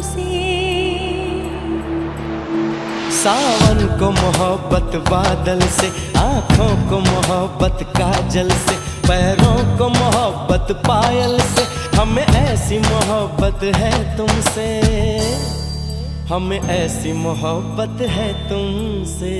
से। सावन को मोहब्बत बादल से, आँखों को मोहब्बत काजल से, पैरों को मोहब्बत पायल से, हमें ऐसी मोहब्बत है तुमसे, हमें ऐसी मोहब्बत है तुमसे।